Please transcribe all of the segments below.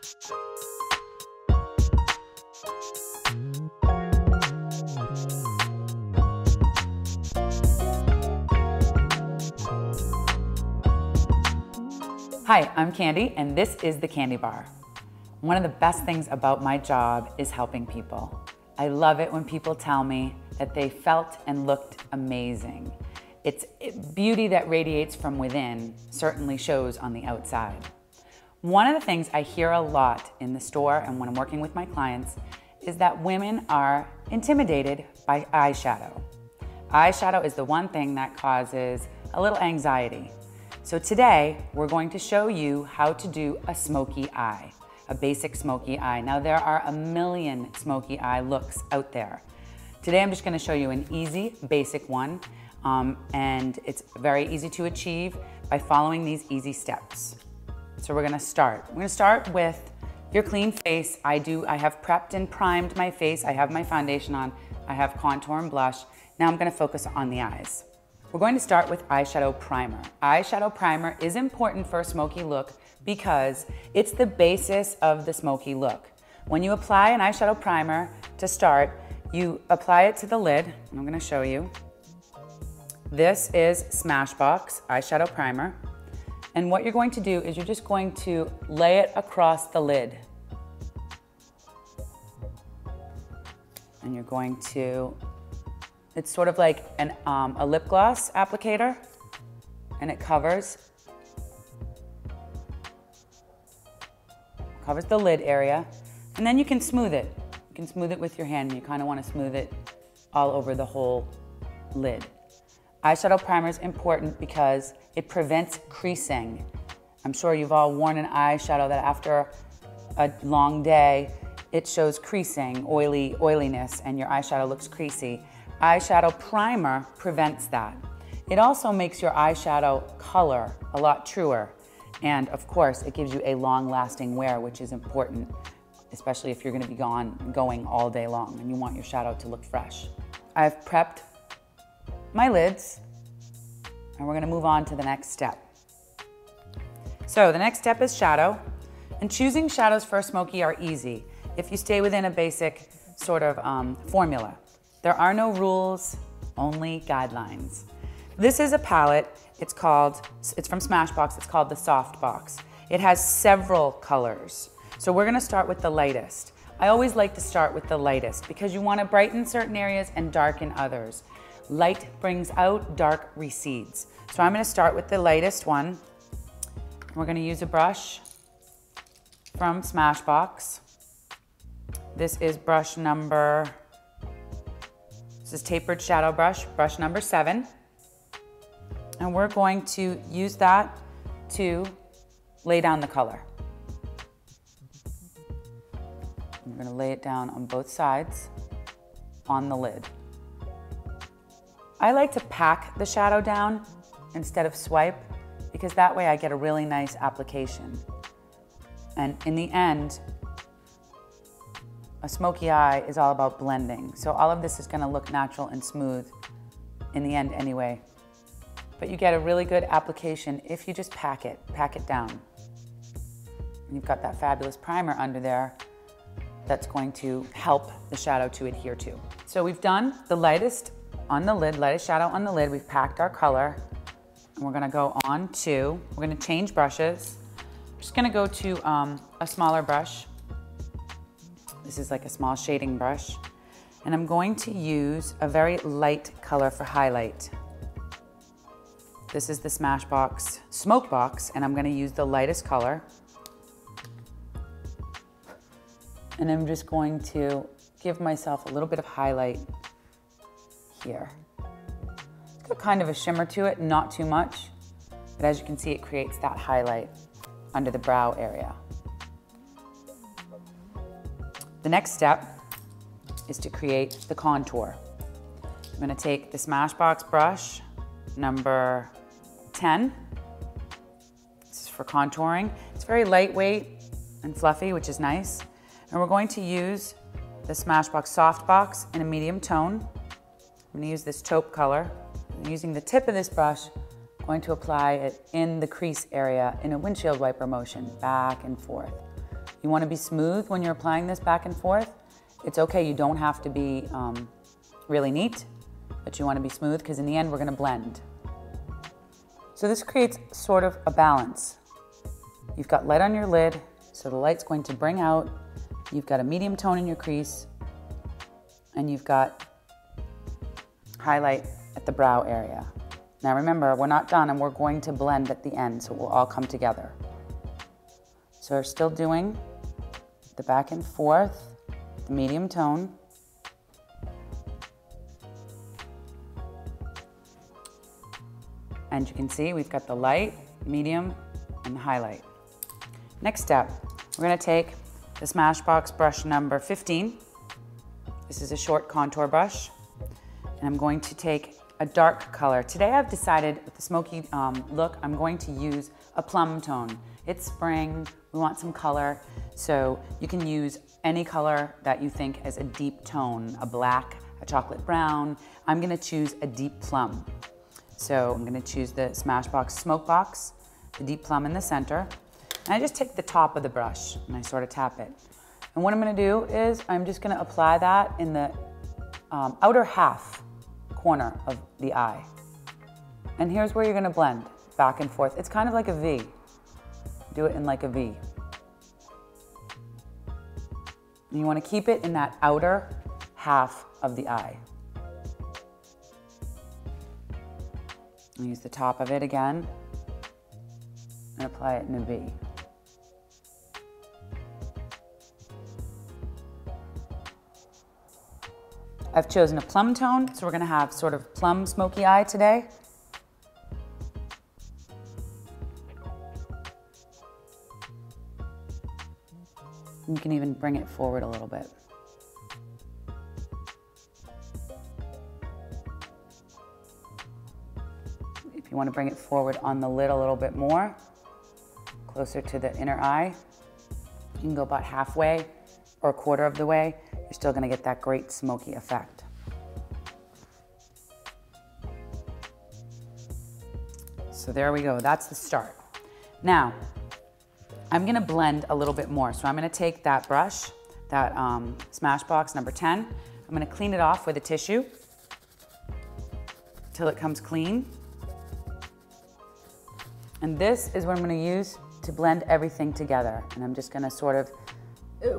Hi, I'm Candy, and this is the Candy Bar. One of the best things about my job is helping people. I love it when people tell me that they felt and looked amazing. It's beauty that radiates from within certainly shows on the outside. One of the things I hear a lot in the store and when I'm working with my clients is that women are intimidated by eyeshadow. Eyeshadow is the one thing that causes a little anxiety. So today, we're going to show you how to do a smoky eye, a basic smoky eye. Now there are a million smoky eye looks out there. Today I'm just gonna show you an easy, basic one, and it's very easy to achieve by following these easy steps. So we're gonna start. We're gonna start with your clean face. I have prepped and primed my face. I have my foundation on. I have contour and blush. Now I'm gonna focus on the eyes. We're going to start with eyeshadow primer. Eyeshadow primer is important for a smoky look because it's the basis of the smoky look. When you apply an eyeshadow primer to start, you apply it to the lid, and I'm gonna show you. This is Smashbox eyeshadow primer. And what you're going to do is you're just going to lay it across the lid. And you're going to, it's sort of like a lip gloss applicator, and it covers the lid area. And then you can smooth it. You can smooth it with your hand. You kind of want to smooth it all over the whole lid. Eyeshadow primer is important because it prevents creasing. I'm sure you've all worn an eyeshadow that after a long day, it shows creasing, oiliness, and your eyeshadow looks creasy. Eyeshadow primer prevents that. It also makes your eyeshadow color a lot truer. And of course, it gives you a long-lasting wear, which is important, especially if you're gonna be going all day long and you want your shadow to look fresh. I've prepped my lids, and we're gonna move on to the next step. So the next step is shadow, and choosing shadows for a smoky are easy if you stay within a basic sort of formula. There are no rules, only guidelines. This is a palette. It's from Smashbox. It's called the Soft Box. It has several colors. So we're gonna start with the lightest. I always like to start with the lightest because you wanna brighten certain areas and darken others. Light brings out, dark recedes. So I'm gonna start with the lightest one. We're gonna use a brush from Smashbox. This is brush number, this is tapered shadow brush, brush number 7. And we're going to use that to lay down the color. We're gonna lay it down on both sides on the lid. I like to pack the shadow down instead of swipe because that way I get a really nice application. And in the end, a smoky eye is all about blending. So all of this is gonna look natural and smooth in the end anyway. But you get a really good application if you just pack it down. And you've got that fabulous primer under there that's going to help the shadow to adhere to. So we've done the lightest on the lid, lightest shadow on the lid. We've packed our color. And we're gonna go on to, we're gonna change brushes. I'm just gonna go to a smaller brush. This is like a small shading brush. And I'm going to use a very light color for highlight. This is the Smashbox Smoke Box, and I'm gonna use the lightest color. And I'm just going to give myself a little bit of highlight here. It's got kind of a shimmer to it, not too much, but as you can see, it creates that highlight under the brow area. The next step is to create the contour. I'm gonna take the Smashbox brush, number 10. This is for contouring. It's very lightweight and fluffy, which is nice. And we're going to use the Smashbox Soft Box in a medium tone. I'm gonna use this taupe color. I'm using the tip of this brush, I'm going to apply it in the crease area in a windshield wiper motion, back and forth. You want to be smooth when you're applying this back and forth. It's okay, you don't have to be really neat, but you want to be smooth because in the end we're going to blend. So this creates sort of a balance. You've got light on your lid, so the light's going to bring out. You've got a medium tone in your crease, and you've got highlight at the brow area. Now remember, we're not done and we're going to blend at the end, so it will all come together. So we're still doing the back and forth, the medium tone. And you can see we've got the light, medium, and the highlight. Next step, we're gonna take the Smashbox brush number 15. This is a short contour brush. And I'm going to take a dark color. Today I've decided with the smoky look, I'm going to use a plum tone. It's spring, we want some color, so you can use any color that you think is a deep tone, a black, a chocolate brown. I'm gonna choose a deep plum. So I'm gonna choose the Smashbox Smoke Box, the deep plum in the center. And I just take the top of the brush and I sort of tap it. And what I'm gonna do is I'm just gonna apply that in the outer half corner of the eye. And here's where you're gonna blend back and forth. It's kind of like a V. Do it in like a V. And you wanna keep it in that outer half of the eye. And use the top of it again and apply it in a V. I've chosen a plum tone, so we're gonna have sort of plum smoky eye today. You can even bring it forward a little bit. If you want to bring it forward on the lid a little bit more, closer to the inner eye, you can go about halfway or a quarter of the way. You're still going to get that great smoky effect. So there we go, that's the start. Now, I'm gonna blend a little bit more. So I'm gonna take that brush, that Smashbox number 10, I'm gonna clean it off with a tissue till it comes clean. And this is what I'm gonna use to blend everything together. And I'm just gonna sort of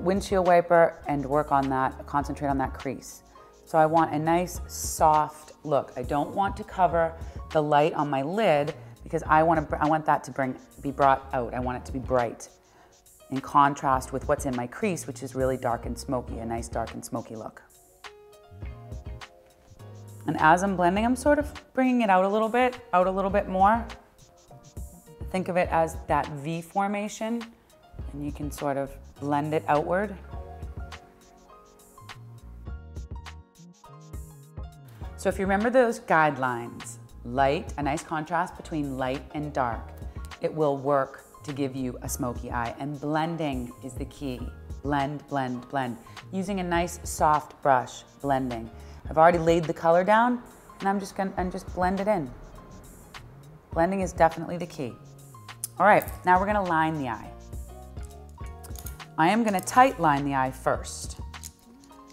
windshield wiper and work on that, concentrate on that crease. So I want a nice soft look. I don't want to cover the light on my lid because I want that to be brought out. I want it to be bright in contrast with what's in my crease, which is really dark and smoky, a nice dark and smoky look. And as I'm blending, I'm sort of bringing it out a little bit more. Think of it as that V formation, and you can sort of blend it outward. So if you remember those guidelines, light, a nice contrast between light and dark, it will work to give you a smoky eye. And blending is the key. Blend, blend, blend. Using a nice soft brush, blending. I've already laid the color down, and I'm just blend it in. Blending is definitely the key. All right, now we're gonna line the eye. I am gonna tight line the eye first.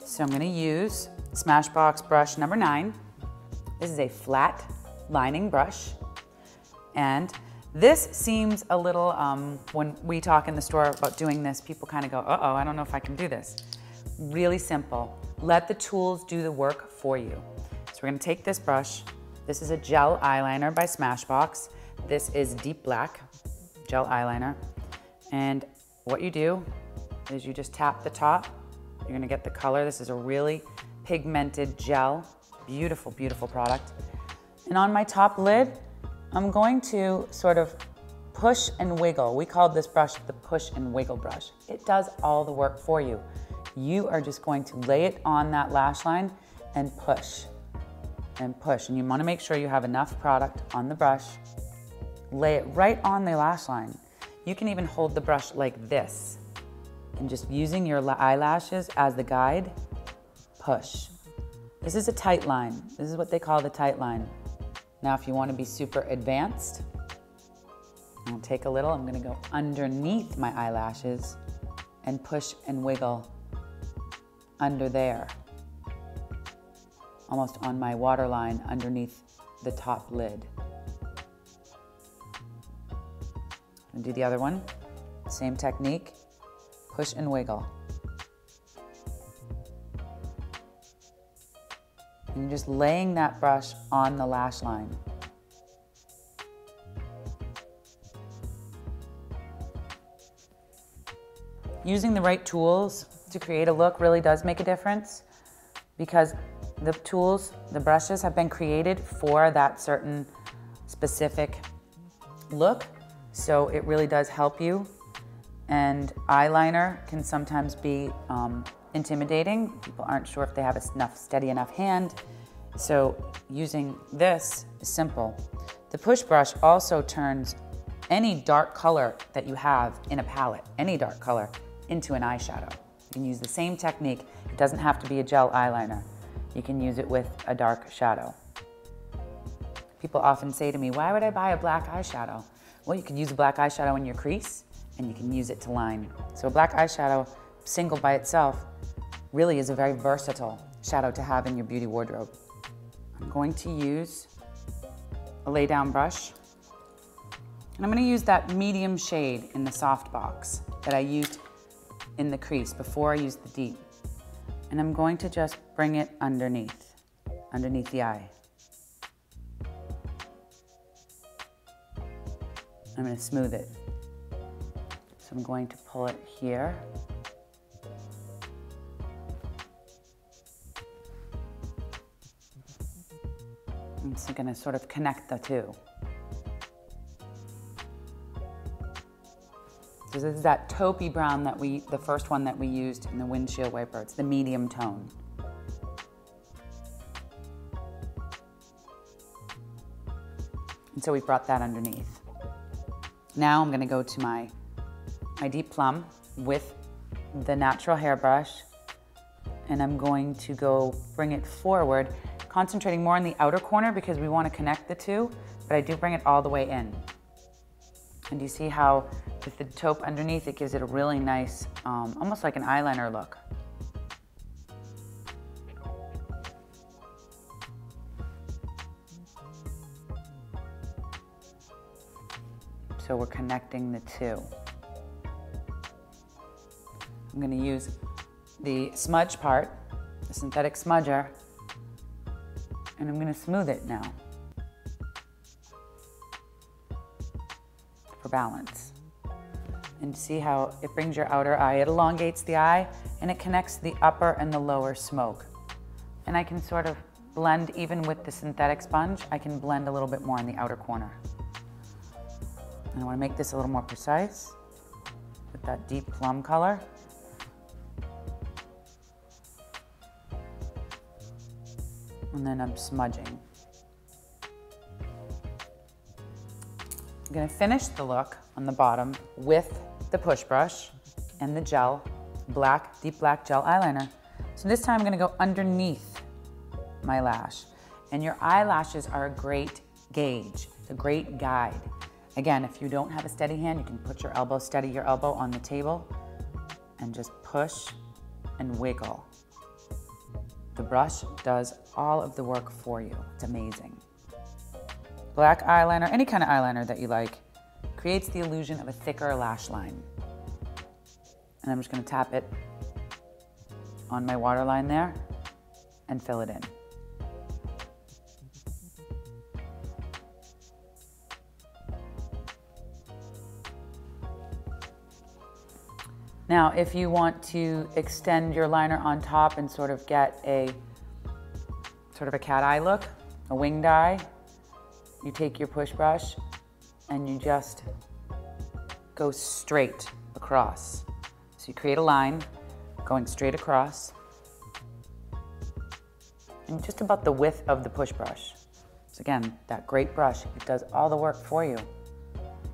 So I'm gonna use Smashbox brush number 9. This is a flat lining brush. And this seems a little, when we talk in the store about doing this, people kind of go, uh-oh, I don't know if I can do this. Really simple. Let the tools do the work for you. So we're gonna take this brush. This is a gel eyeliner by Smashbox. This is deep black gel eyeliner. And what you do is you just tap the top. You're gonna get the color. This is a really pigmented gel. Beautiful, beautiful product. And on my top lid, I'm going to sort of push and wiggle. We called this brush the push and wiggle brush. It does all the work for you. You are just going to lay it on that lash line and push and push. And you wanna make sure you have enough product on the brush. Lay it right on the lash line. You can even hold the brush like this and just using your eyelashes as the guide, push. This is a tight line. This is what they call the tight line. Now, if you want to be super advanced, I'll take a little, I'm gonna go underneath my eyelashes and push and wiggle under there, almost on my waterline underneath the top lid. And do the other one, same technique, push and wiggle. And you're just laying that brush on the lash line. Using the right tools to create a look really does make a difference, because the tools, the brushes have been created for that certain specific look. So it really does help you. And eyeliner can sometimes be intimidating. People aren't sure if they have a steady enough hand. So using this is simple. The push brush also turns any dark color that you have in a palette, any dark color, into an eyeshadow. You can use the same technique. It doesn't have to be a gel eyeliner. You can use it with a dark shadow. People often say to me, why would I buy a black eyeshadow? Well, you can use a black eyeshadow in your crease and you can use it to line. So a black eyeshadow, single by itself, really is a very versatile shadow to have in your beauty wardrobe. I'm going to use a lay down brush, and I'm going to use that medium shade in the soft box that I used in the crease before I used the deep. And I'm going to just bring it underneath the eye. I'm going to smooth it. So I'm going to pull it here. I'm just going to sort of connect the two. So this is that taupey brown that the first one that we used in the windshield wiper. It's the medium tone. And so we brought that underneath. Now I'm gonna go to my deep plum with the natural hairbrush, and I'm going to go bring it forward, concentrating more on the outer corner because we want to connect the two, but I do bring it all the way in. And you see how with the taupe underneath, it gives it a really nice, almost like an eyeliner look. So we're connecting the two. I'm gonna use the smudge part, the synthetic smudger, and I'm gonna smooth it now for balance. And see how it brings your outer eye, it elongates the eye, and it connects the upper and the lower smoke. And I can sort of blend, even with the synthetic sponge, I can blend a little bit more in the outer corner. And I want to make this a little more precise with that deep plum color. And then I'm smudging. I'm going to finish the look on the bottom with the push brush and the gel, deep black gel eyeliner. So this time I'm going to go underneath my lash. And your eyelashes are a great gauge, a great guide. Again, if you don't have a steady hand, you can put your elbow, steady your elbow on the table and just push and wiggle. The brush does all of the work for you. It's amazing. Black eyeliner, any kind of eyeliner that you like, creates the illusion of a thicker lash line. And I'm just gonna tap it on my waterline there and fill it in. Now, if you want to extend your liner on top and sort of get a cat eye look, a winged eye, you take your push brush and you just go straight across. So you create a line going straight across and just about the width of the push brush. So again, that great brush, it does all the work for you.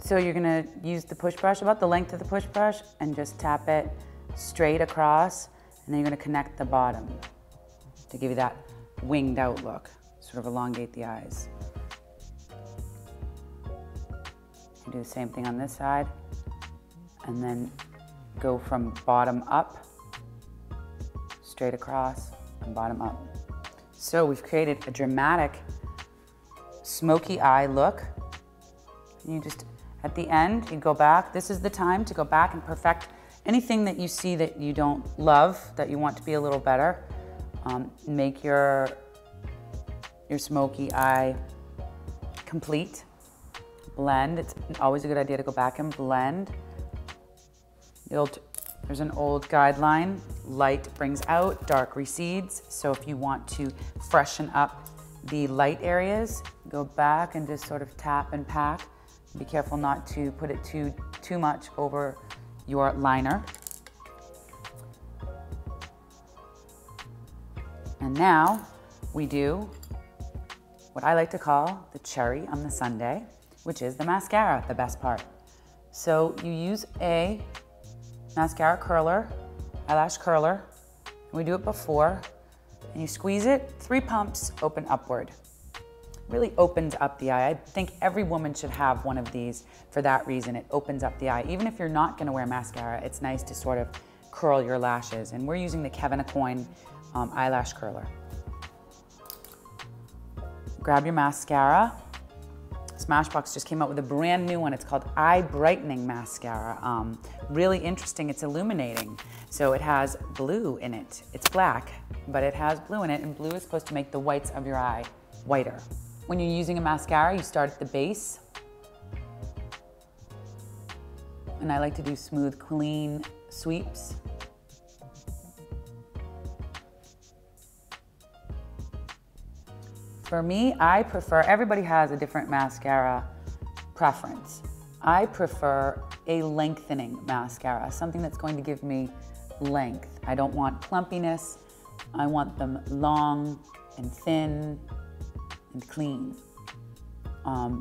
So you're gonna use the push brush, about the length of the push brush, and just tap it straight across, and then you're gonna connect the bottom to give you that winged out look, sort of elongate the eyes. You do the same thing on this side, and then go from bottom up, straight across, and bottom up. So we've created a dramatic smoky eye look. You just, at the end, you go back. This is the time to go back and perfect anything that you see that you don't love, that you want to be a little better. Make your smoky eye complete. Blend. It's always a good idea to go back and blend. There's an old guideline. Light brings out, dark recedes. So if you want to freshen up the light areas, go back and just sort of tap and pack. Be careful not to put it too much over your liner. And now we do what I like to call the cherry on the sundae, which is the mascara, the best part. So you use a mascara curler, eyelash curler. We do it before, and you squeeze it, 3 pumps, open upward. Really opens up the eye. I think every woman should have one of these for that reason. It opens up the eye. Even if you're not gonna wear mascara, it's nice to sort of curl your lashes. And we're using the Kevin Aucoin eyelash curler. Grab your mascara. Smashbox just came out with a brand new one. It's called Eye Brightening Mascara. Really interesting, it's illuminating. So it has blue in it. It's black, but it has blue in it, and blue is supposed to make the whites of your eye whiter. When you're using a mascara, you start at the base. And I like to do smooth, clean sweeps. For me, I prefer, everybody has a different mascara preference. I prefer a lengthening mascara, something that's going to give me length. I don't want plumpiness. I want them long and thin and clean.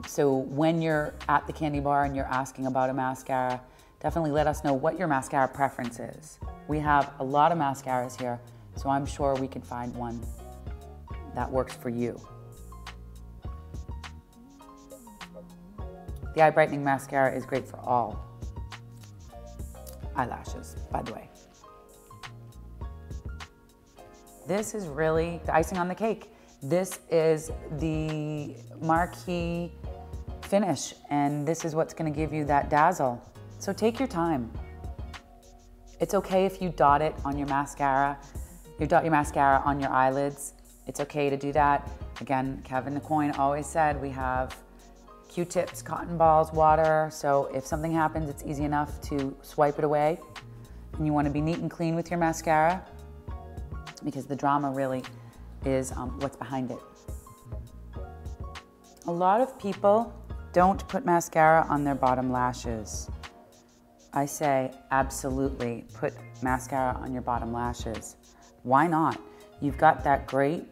So when you're at the candy bar and you're asking about a mascara, definitely let us know what your mascara preference is. We have a lot of mascaras here, so I'm sure we can find one that works for you. The Eye Brightening Mascara is great for all eyelashes, by the way. This is really the icing on the cake. This is the marquee finish, and this is what's gonna give you that dazzle. So take your time. It's okay if you dot it on your mascara. You dot your mascara on your eyelids. It's okay to do that. Again, Kevin Aucoin always said we have Q-tips, cotton balls, water. So if something happens, it's easy enough to swipe it away. And you wanna be neat and clean with your mascara because the drama really is what's behind it. A lot of people don't put mascara on their bottom lashes. I say absolutely put mascara on your bottom lashes. Why not? You've got that great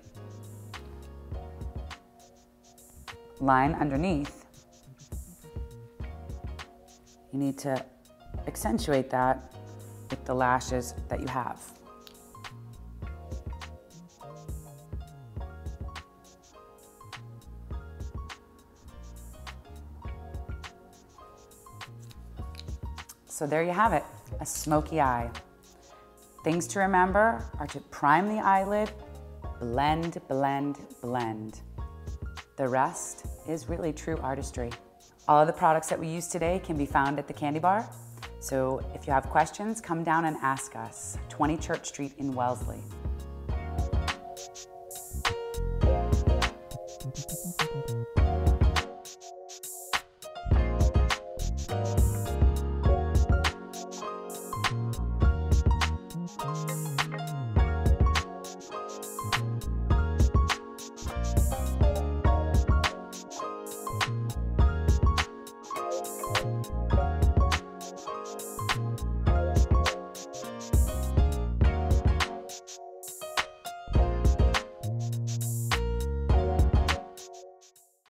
line underneath. You need to accentuate that with the lashes that you have. So there you have it, a smoky eye. Things to remember are to prime the eyelid, blend, blend, blend. The rest is really true artistry. All of the products that we use today can be found at the Candy Bar. So if you have questions, come down and ask us, 20 Church Street in Wellesley.